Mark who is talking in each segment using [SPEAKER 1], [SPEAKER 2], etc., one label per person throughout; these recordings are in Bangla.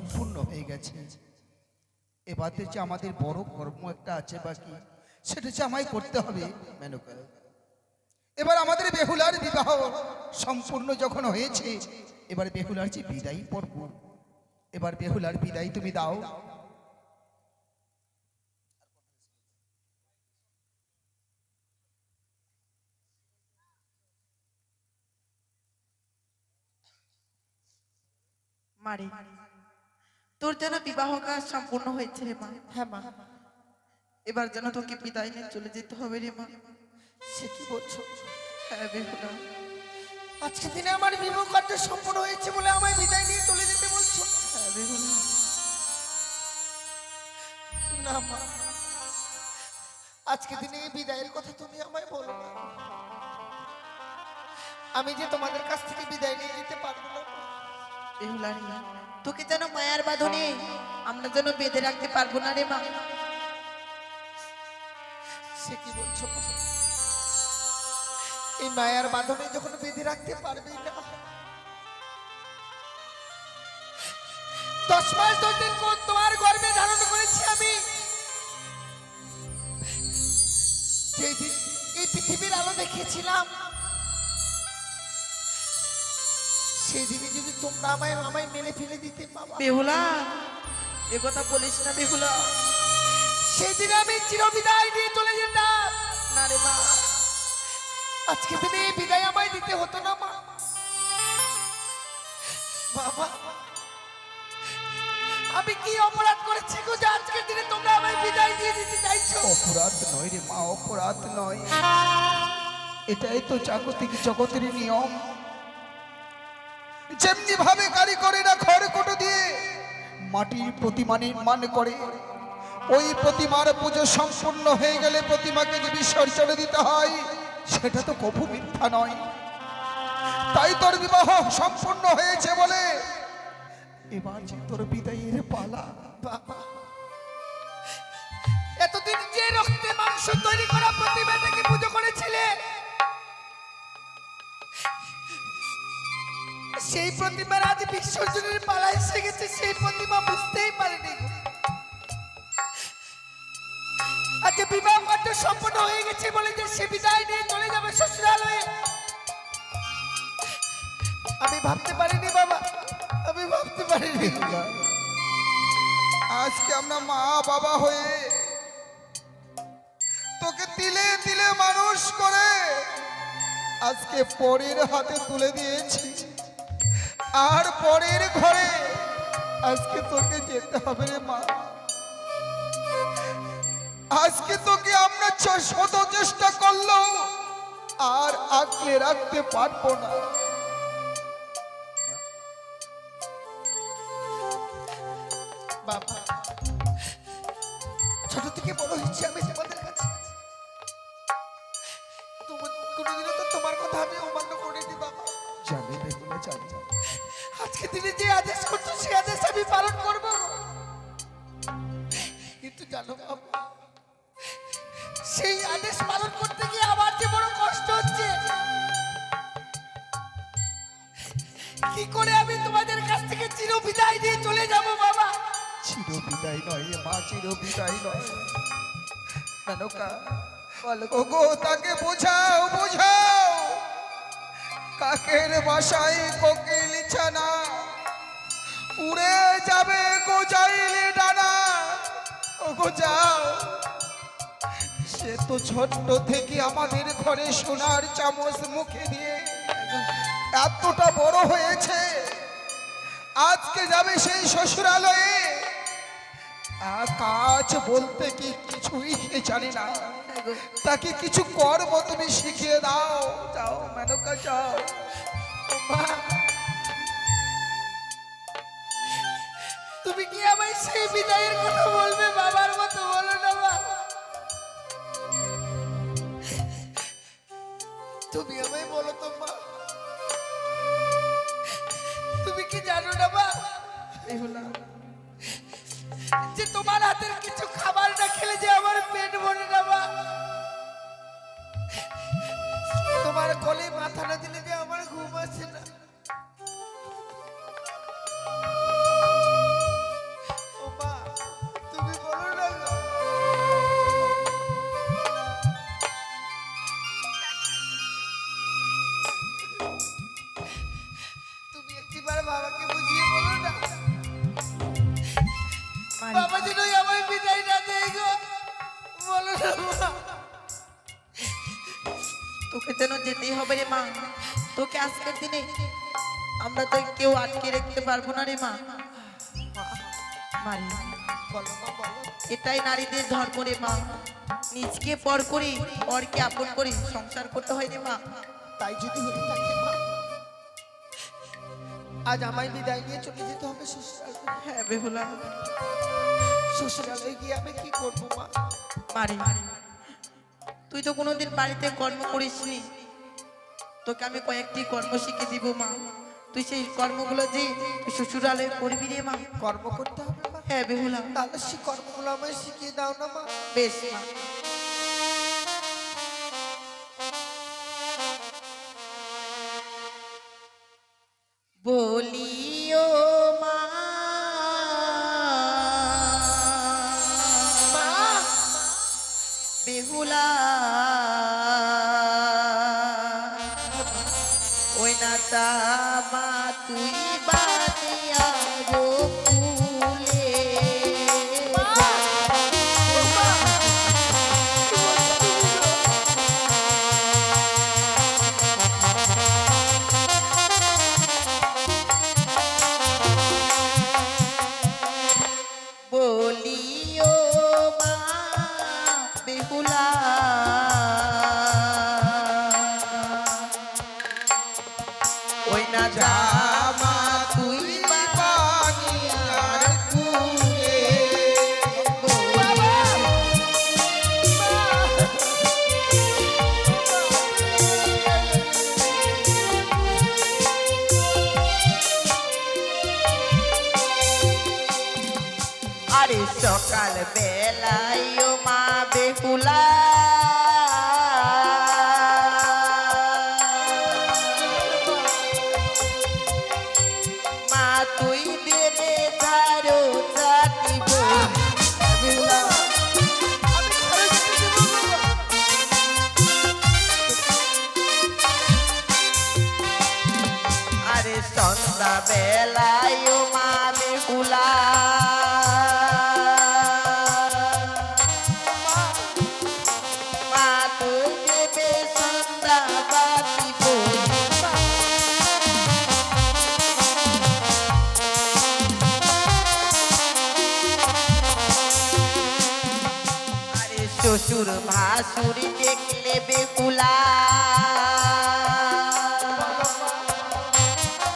[SPEAKER 1] সম্পূর্ণ হয়ে গেছে। এবারে যে আমাদের বড় কর্ম একটা আছে বাকি, সেটা যে আমায় করতে হবে মেনকা। এবার আমাদের বেহুলার বিবাহ সম্পূর্ণ যখন হয়েছে, এবার বেহুলার যে বিদায় পর্ব, এবার বেহুলার বিদায় তুমি দাও।
[SPEAKER 2] মারে, তোর যেন বিবাহ কাজ সম্পূর্ণ হয়েছে রে মা।
[SPEAKER 3] হ্যাঁ মা।
[SPEAKER 2] এবার যেন তোকে বিদায় নিয়ে চলে যেতে হবে রে মা।
[SPEAKER 3] সে কি বলছো?
[SPEAKER 2] হ্যাঁ বেহুলা,
[SPEAKER 3] আজকে দিনে আমার বিবাহ কার্য সম্পূর্ণ হয়েছে বলে আমায় বিদায় নিয়ে চলে যেতে বলছো?
[SPEAKER 2] হ্যাঁ বেহুলা।
[SPEAKER 3] না মা, আজকে দিনে এই বিদায়ের কথা তুমি আমায় বলো না। আমি যে তোমাদের কাছ থেকে বিদায় নিয়ে যেতে পারবো না।
[SPEAKER 2] বেহুলা রে, তোকে যেন মায়ার বাঁধনে আমরা যেন বেঁধে রাখতে পারবো না রে মা।
[SPEAKER 3] সে কি বলছো? এই মায়ার বাঁধনে যখন বেঁধে রাখতে পারবে না, 10 মাস 10 দিন তোমার গর্ভে ধারণ করেছি আমি। যেদিন এই পৃথিবীর আলো দেখেছিলাম, সেদিনই যদি তোমরা আমায় মেরে ফেলে দিতে বাবা।
[SPEAKER 2] বেহুলা, এ কথা বলিস না বেহুলা।
[SPEAKER 3] সেদিন আমি চিরবিদায় নিয়ে চলে যেতাম।
[SPEAKER 2] না রে মা,
[SPEAKER 3] আজকে দিনে এই বিদায় আমায় দিতে হতো না মা। বাবা, আমি কি অপরাধ করেছি গো যে আজকের দিনে তোমরা আমায় বিদায় দিয়ে দিতে চাইছো?
[SPEAKER 1] অপরাধ নয় রে মা, অপরাধ নয়। এটাই তো জাগতিক জগতের নিয়ম। যেমনি ভাবে কারিগরেরা খড়কুটো দিয়ে মাটির প্রতিমা নির্মাণ করে, ওই প্রতিমার পুজো সম্পূর্ণ হয়ে গেলে প্রতিমাকে যে বিসর্জন দিতে হয়, সেটা তো কভু মিথ্যা নয়। তাই তোর বিবাহ সম্পূর্ণ হয়েছে বলে এবার যে তোর বিদায়ের পালা।
[SPEAKER 3] বাবা, এতদিন যে রক্তে মাংস তৈরি করা প্রতিমাটাকে পুজো করেছিলে, সেই প্রতিমার আজ বিসর্জনের পালা এসে গেছে। সেই প্রতিমা বুঝতেই পারেনি। আজ বিবাহ কার্য সম্পূর্ণ হয়ে গেছে বলে যে সে বিদায় নিয়ে চলে যাবে শ্বশুরালয়ে, আমি ভাবতে পারিনি বাবা, আমি ভাবতে পারিনি।
[SPEAKER 1] আজকে আমরা মা বাবা হয়ে তোকে তিলে তিলে মানুষ করে আজকে পরের হাতে তুলে দিয়েছি, আর পরের ঘরে আজকে তোকে যেতে হবে রে মা। আজকে তোকে আমরা শত চেষ্টা করলো আর আগলে রাখতে পারবো না।
[SPEAKER 3] বাবা, ছোট থেকে বড় হয়েছি আমি তোমাদের কাছে। কোনোদিনও তো তোমার কথা আমি অমান্য করিনি বাবা।
[SPEAKER 1] জানি বেগুনা, জানি।
[SPEAKER 3] আজকে দিনে যে আদেশ করছো সেই আদেশ আমি পালন করব। কিন্তু জানো বাবা, সেই আদেশ পালন করতে গিয়ে আমার যে বড় কষ্ট হচ্ছে। কি করে আমি তোমাদের কাছ থেকে চির বিদায় দিয়ে চলে যাব বাবা?
[SPEAKER 1] চির বিদায় নয় মা, চির বিদায় নয়। মেনকা, ওগো তাকে বোঝাও, বোঝাও। কাকের বাসায় কোকিল ছানা, উড়ে যাবে গোজাইলে ডানা। ওগো যাও, সে তো ছোট্ট থেকে আমাদের ঘরে সোনার চামচ মুখে দিয়ে এতটা বড় হয়েছে। আজকে যাবে সেই শ্বশুরালয়ে, কাজ বলতে কি কিছুই জানি না। তাকে কিছু কর্ম তুমি শিখিয়ে দাও। যাও মেনকা, যাও।
[SPEAKER 3] মা, তুমি কি আমায় সেই বিদায়ের কথা বলবে? বাবার মতো বলো না মা। তুমি আমায় বলো তো মা, তুমি কি জানো না মা যে তোমার হাতের কিছু খাবার না খেলে যে আমার পেট ভরে না মা। তোমার কোলে মাথা না দিলে যে আমার ঘুম আসে না। না মা।
[SPEAKER 2] তোকে যেন যেতেই হবে রে মা। তোকে আজকের দিনে আমরা তো কেউ আটকে রাখতে পারবো না রে মা। মারি,
[SPEAKER 3] বলো মা বলো।
[SPEAKER 2] এটাই নারীদের ধর্ম রে মা। নিজকে পর করে পরকে আপন করে সংসার করতে হয় রে মা।
[SPEAKER 3] তাই যদি হয়ে থাকে মা, আজ আমায় বিদায় নিয়ে চলে যেতে হবে শ্বশুরালয়।
[SPEAKER 2] হ্যাঁ বেহুলা।
[SPEAKER 3] শ্বশুরালয়ে গিয়ে আমি কি করবো মা?
[SPEAKER 2] মারি, তুই তো কোনোদিন বাড়িতে কর্ম করিসনি। তোকে আমি কয়েকটি কর্ম শিখে দিব মা। তুই সেই কর্মগুলো যে তুই শ্বশুরালয়ে করবি রে মা।
[SPEAKER 3] কর্ম করতে হবে মা?
[SPEAKER 2] হ্যাঁ বেহুলা।
[SPEAKER 3] তাহলে সেই কর্মগুলো আমায় শিখিয়ে দাও না মা।
[SPEAKER 2] বেশ মা। বলিও মা,
[SPEAKER 3] মা
[SPEAKER 2] বেহুলা ওই না মা তুই বানিয়া গোকুলে। বলিও মা বেহুলা ওই না মা তুই বানিয়ার কুলে। আরে সকাল বেলায় ও মা বেহুলা মা তুই দেবে ধারো চাটিব। আরে সন্ধ্যা বেলায় ও মা বেহুলা মা তুই দেবে সন্ধ্যা বাতিব। আরে শ্বশুর ভাসুর দেখলে বেহুলা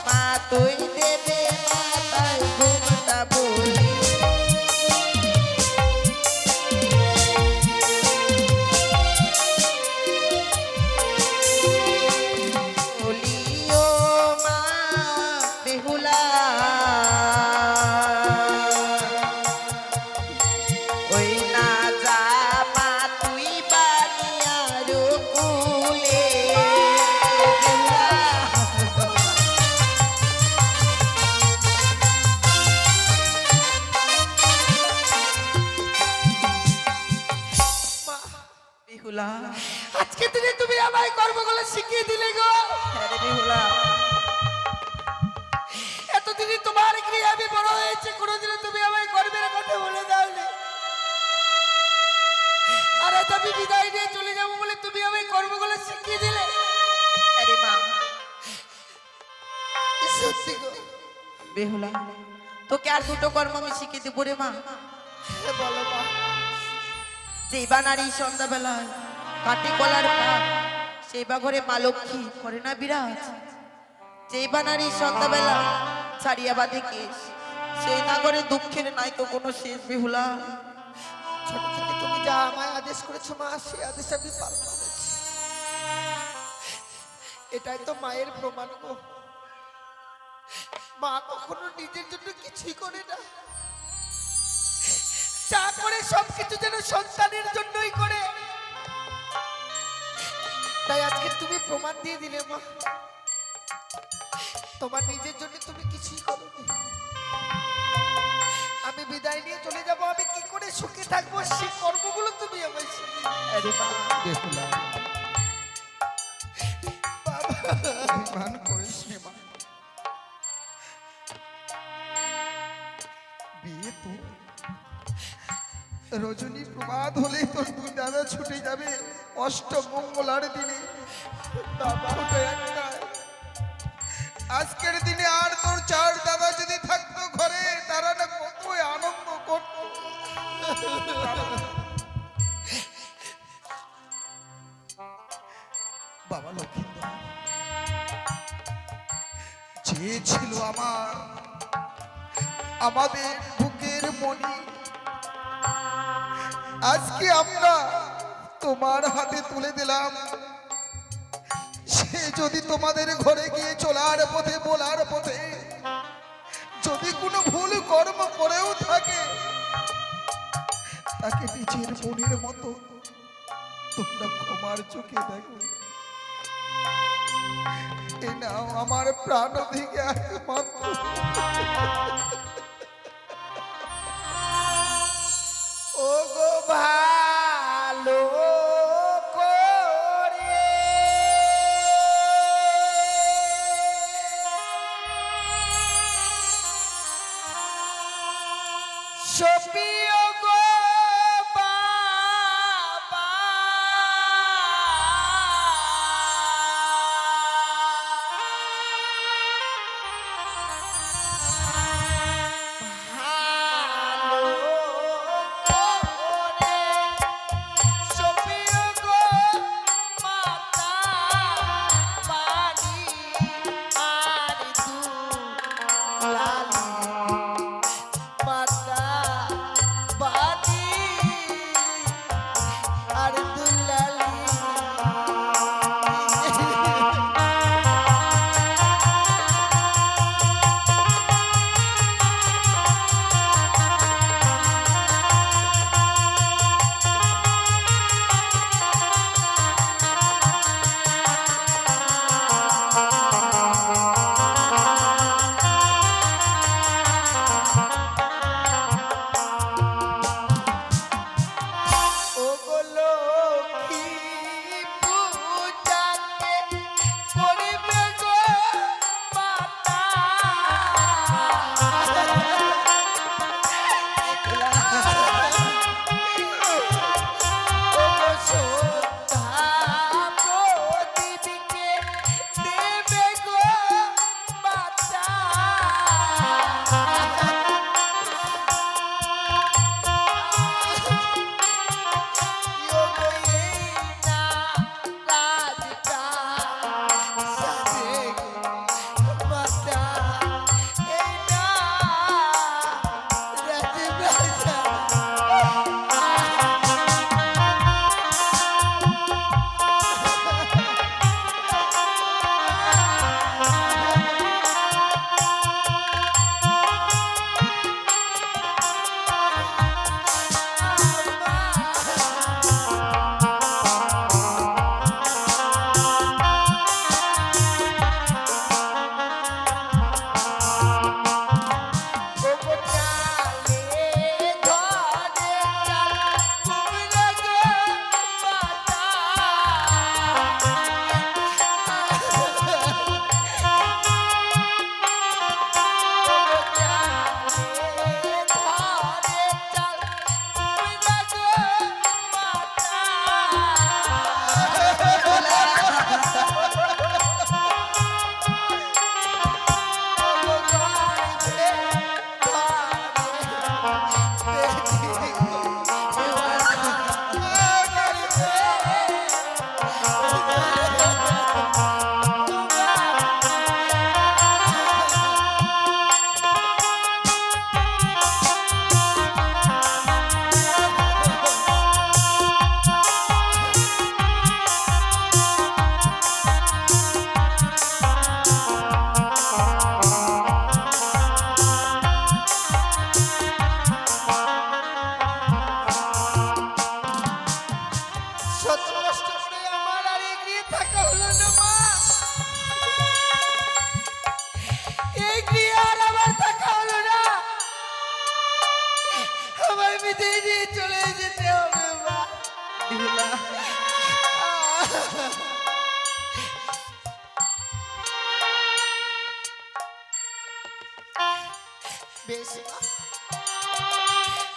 [SPEAKER 2] মা তুই দেবে মাথায় ঘুমটা বলি। বলিও মা বেহুলা ওই না মা তুই বানিয়ার কুলে। বেহুলা
[SPEAKER 3] আজকে দিনে তুমি আমায় কর্মগুলো শিখিয়ে দিলে গো।
[SPEAKER 2] হ্যাঁ রে বেহুলা।
[SPEAKER 3] এতদিনই তোমার গৃহে আমি বড় হয়েছে, কোনোদিনও তুমি আমায় কর্মের কথা বলে দাওনি। আর আজ আমি বিদায় নিয়ে চলে যাবো বলে তুমি আমায় কর্মগুলো শিখিয়ে দিলে।
[SPEAKER 2] আরে মা
[SPEAKER 3] সত্যি গো।
[SPEAKER 2] বেহুলা তোকে আর দুটো কর্ম আমি শিখিয়ে দেবো রে মা।
[SPEAKER 3] বলো মা।
[SPEAKER 2] যেই বা নারী সন্ধ্যাবেলায় কাটি কলার পাক সেই বা ঘরে মা লক্ষ্মী করে না বিরাজ। যেই বা নারী সন্ধ্যাবেলা ছাড়িয়া বাঁধে কেশ সেই না করে দুঃখের নাই তো কোনো শেষ। বেহুলা
[SPEAKER 3] ছোট থেকে তুমি যা আমায় আদেশ করেছো মা, সেই আদেশ আমি পালন করেছি। এটাই তো মায়ের প্রমাণ গো। মা কখনো নিজের জন্য কিছুই করে না, যা করে সবকিছু যেন সন্তানের জন্যই করে। তাই আজকে তুমি প্রমাণ দিয়ে দিলে মা, তোমার নিজের জন্য তুমি কিছুই করোনি। আমি বিদায় নিয়ে চলে যাব, আমি কি করে সুখে থাকবো সেই কর্মগুলো তুমি আমায় শিখিয়ে দিলে।
[SPEAKER 2] আরে মা
[SPEAKER 1] বেহুলা,
[SPEAKER 3] বাবা
[SPEAKER 1] অভিমান করিস নে মা। বিয়ে তো রজনী প্রভাত হলেই তোর দুই দাদা ছুটে যাবে অষ্টমঙ্গলার দিনে। বাবা ওটা একটা, আজকের দিনে আর তোর চার দাদা যদি থাকতো ঘরে, তারা না কতই আনন্দ করত। বাবা লক্ষ্মীন্দর যে ছিল আমাদের বুকের মনি, আজকে আমরা তোমার হাতে তুলে দিলাম। সে যদি তোমাদের ঘরে গিয়ে চলার পথে বলার পথে যদি কোনো ভুল কর্ম করেও থাকে, তাকে নিজের মনের মতো তোমরা ক্ষমার চোখে দেখো। এ নাও আমার প্রাণ থেকে একমাত্র।
[SPEAKER 3] ও গো ভালো করে সপিও গো বাবা,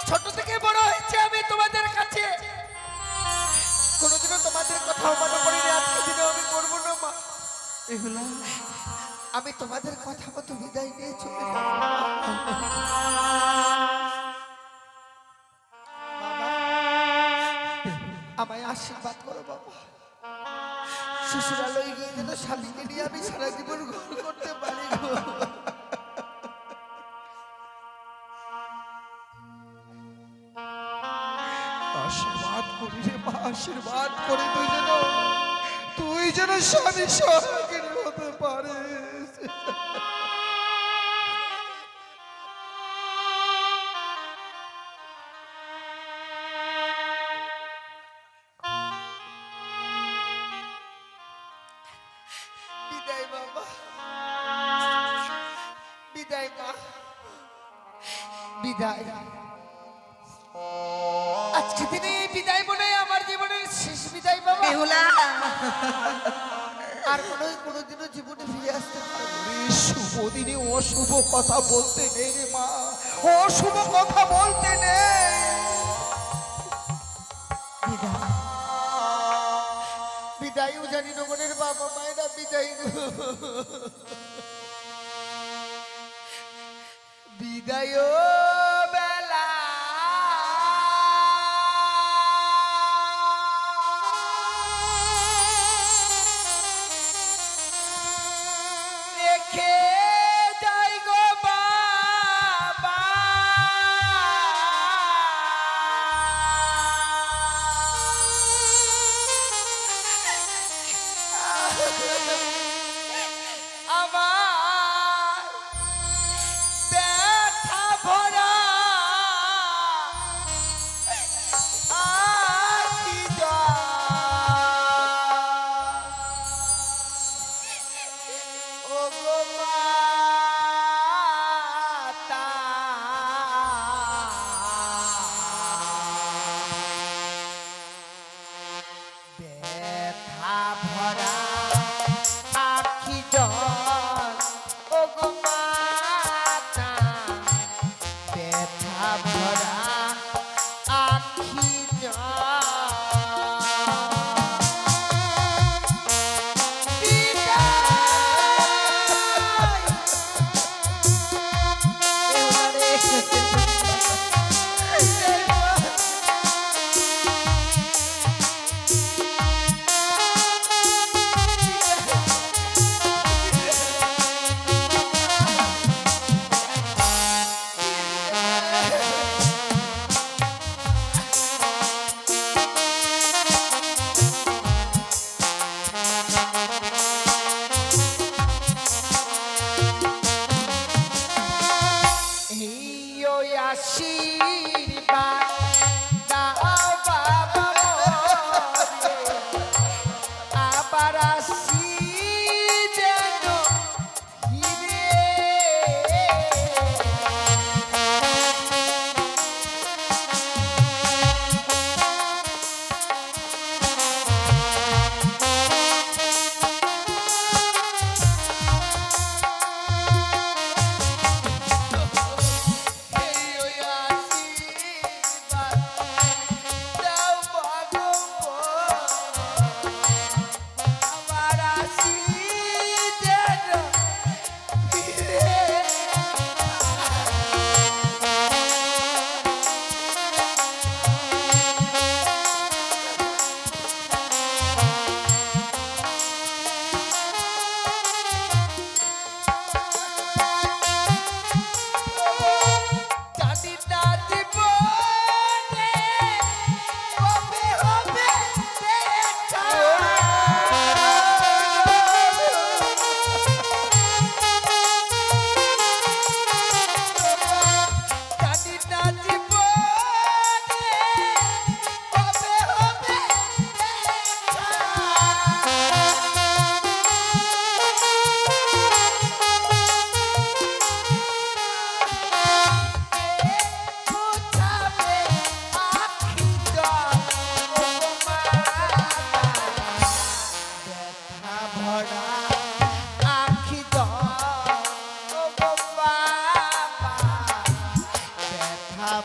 [SPEAKER 3] ছোট থেকে বড় হয়েছে আমি তোমাদের কাছে, কোনোদিনও তোমাদের কথা মনে করিনি, আজকে দিনে আমি করবো না মা।
[SPEAKER 2] বেহুলা,
[SPEAKER 3] আমি তোমাদের কথা মতো বিদায় নিয়ে চলে যাব। বাবা, আমায় আশীর্বাদ করো বাবা। শ্বশুরালয়ে গিয়ে যেন স্বামীকে নিয়ে আমি সারা জীবন ঘর করতে পারি গো।
[SPEAKER 1] আশীর্বাদ করি রে মা, আশীর্বাদ করি তুই যেন স্বামী সোহাগিনী হতে পারিস।
[SPEAKER 3] বিদায় বাবা, বিদায় মা, বিদায়। আজকে দিনে এই বিদায় মনে হয় আমার জীবনের শেষ বিদায় বাবা।
[SPEAKER 2] বেহুলা,
[SPEAKER 3] আর কোনোদিনও জীবনে ফিরে আসতে পারবো না।
[SPEAKER 1] এই শুভ দিনে অশুভ কথা বলতে নেই রে মা, অশুভ কথা বলতে নেই।
[SPEAKER 3] বিদায়, বিদায়ও জানি নগরের বাবা মায়েরা বিদায় গো। বিদায় বেলা রেখে যাই গো বাবা, আমার ব্যথা ভরা আখি ও গো মাতা, ব্যথা ভরা আখি জল ও গো মাতা, ব্যথা ভরা আখি জল। আশীর্বাদ দাও বাবা মোরে, আবার আসি যেন ফিরে।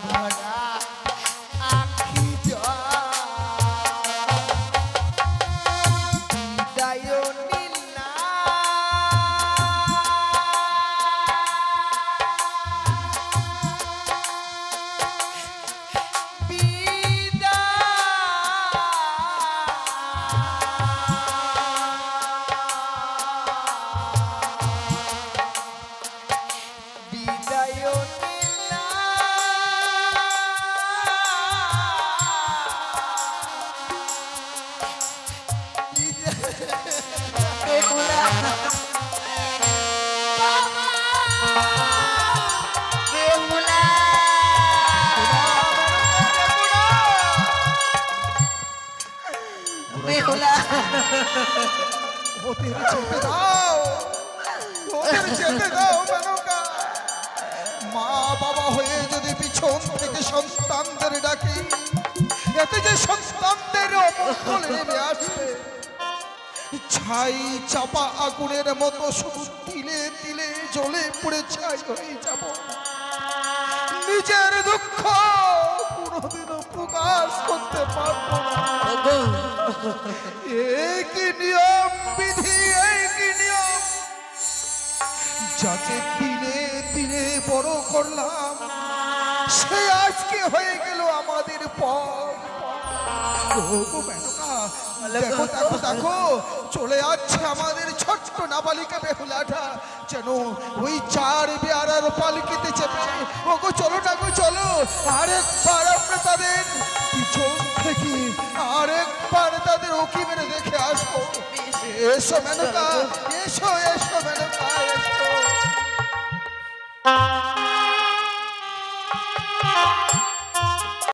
[SPEAKER 3] ভরা
[SPEAKER 1] ওদের যেতে দাও, ওদের যেতে দাও মেনকা। মা বাবা হয়ে যদি পিছন থেকে সন্তানদের ডাকে, এতে যে সন্তানদের অমঙ্গল নেমে আসবে। ছাই চাপা আগুনের মতো শুধু তিলে তিলে জ্বলে পড়ে ছাই হয়ে যাব। নিজের দুঃখ কোনোদিনও প্রকাশ করতে পারবো না। কি নিয়ম বিধি, কি নিয়ম, যাকে দিনে দিনে বড় করলাম সে আজকে হয়ে গেল আমাদের পথ। দেখো দেখো দেখো, চলে যাচ্ছে আমাদের ছোট্ট নাবালিকা বেহুলাটা, যেন ওই চার বেয়ারার পালকিতে চেপে। ওগো চলো না গো চলো, আরেকবার আমরা তাদের পিছন থেকে আরেকবার তাদের ওকি মেরে দেখে আসবো। এসো মেনকা, এসো এসো মেনকা, এসো।